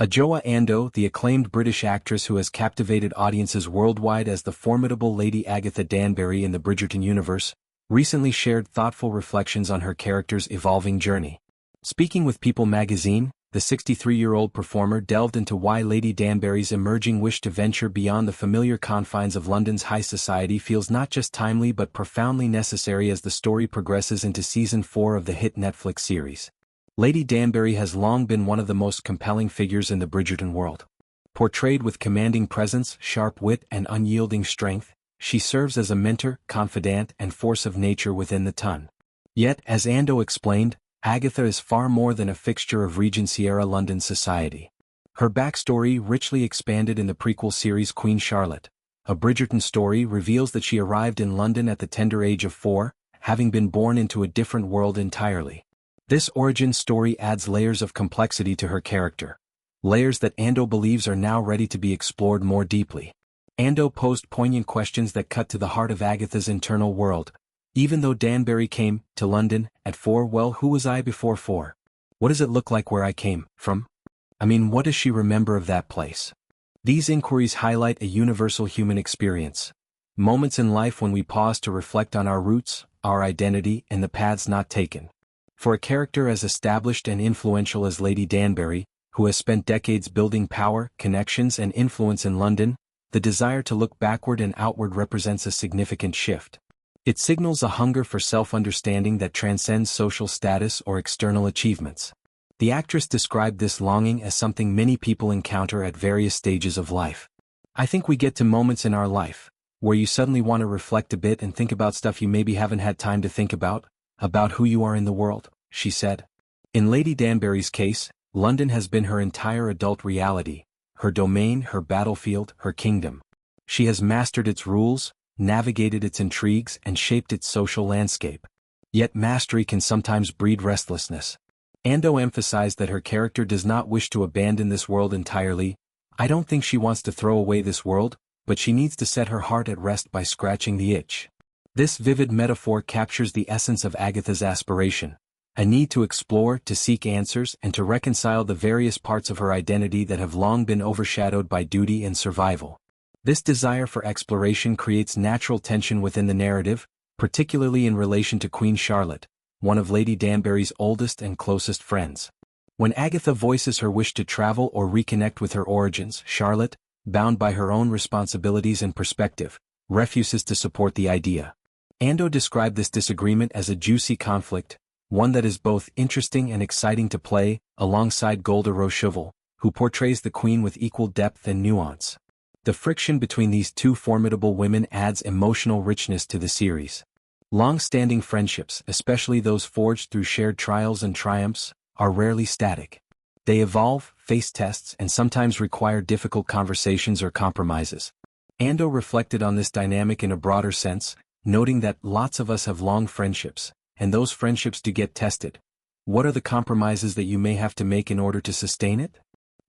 Adjoa Andoh, the acclaimed British actress who has captivated audiences worldwide as the formidable Lady Agatha Danbury in the Bridgerton universe, recently shared thoughtful reflections on her character's evolving journey. Speaking with People magazine, the 63-year-old performer delved into why Lady Danbury's emerging wish to venture beyond the familiar confines of London's high society feels not just timely but profoundly necessary as the story progresses into Season 4 of the hit Netflix series. Lady Danbury has long been one of the most compelling figures in the Bridgerton world. Portrayed with commanding presence, sharp wit, and unyielding strength, she serves as a mentor, confidant, and force of nature within the ton. Yet, as Andoh explained, Agatha is far more than a fixture of Regency-era London society. Her backstory, richly expanded in the prequel series Queen Charlotte, a Bridgerton story, reveals that she arrived in London at the tender age of 4, having been born into a different world entirely. This origin story adds layers of complexity to her character, layers that Andoh believes are now ready to be explored more deeply. Andoh posed poignant questions that cut to the heart of Agatha's internal world. Even though Danbury came to London at 4, well, who was I before 4? What does it look like where I came from? I mean, what does she remember of that place? These inquiries highlight a universal human experience. Moments in life when we pause to reflect on our roots, our identity, and the paths not taken. For a character as established and influential as Lady Danbury, who has spent decades building power, connections, and influence in London, the desire to look backward and outward represents a significant shift. It signals a hunger for self-understanding that transcends social status or external achievements. The actress described this longing as something many people encounter at various stages of life. I think we get to moments in our life where you suddenly want to reflect a bit and think about stuff you maybe haven't had time to think about who you are in the world, she said. In Lady Danbury's case, London has been her entire adult reality, her domain, her battlefield, her kingdom. She has mastered its rules, navigated its intrigues, and shaped its social landscape. Yet mastery can sometimes breed restlessness. Andoh emphasized that her character does not wish to abandon this world entirely. I don't think she wants to throw away this world, but she needs to set her heart at rest by scratching the itch. This vivid metaphor captures the essence of Agatha's aspiration, a need to explore, to seek answers, and to reconcile the various parts of her identity that have long been overshadowed by duty and survival. This desire for exploration creates natural tension within the narrative, particularly in relation to Queen Charlotte, one of Lady Danbury's oldest and closest friends. When Agatha voices her wish to travel or reconnect with her origins, Charlotte, bound by her own responsibilities and perspective, refuses to support the idea. Andoh described this disagreement as a juicy conflict, one that is both interesting and exciting to play, alongside Golda Rocheville, who portrays the Queen with equal depth and nuance. The friction between these two formidable women adds emotional richness to the series. Long-standing friendships, especially those forged through shared trials and triumphs, are rarely static. They evolve, face tests, and sometimes require difficult conversations or compromises. Andoh reflected on this dynamic in a broader sense, noting that lots of us have long friendships, and those friendships do get tested. What are the compromises that you may have to make in order to sustain it?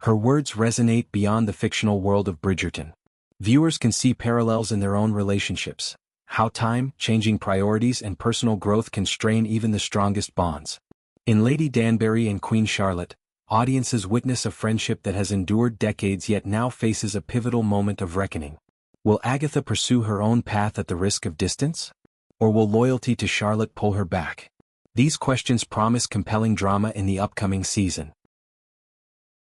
Her words resonate beyond the fictional world of Bridgerton. Viewers can see parallels in their own relationships, how time, changing priorities, and personal growth can strain even the strongest bonds. In Lady Danbury and Queen Charlotte, audiences witness a friendship that has endured decades yet now faces a pivotal moment of reckoning. Will Agatha pursue her own path at the risk of distance? Or will loyalty to Charlotte pull her back? These questions promise compelling drama in the upcoming season.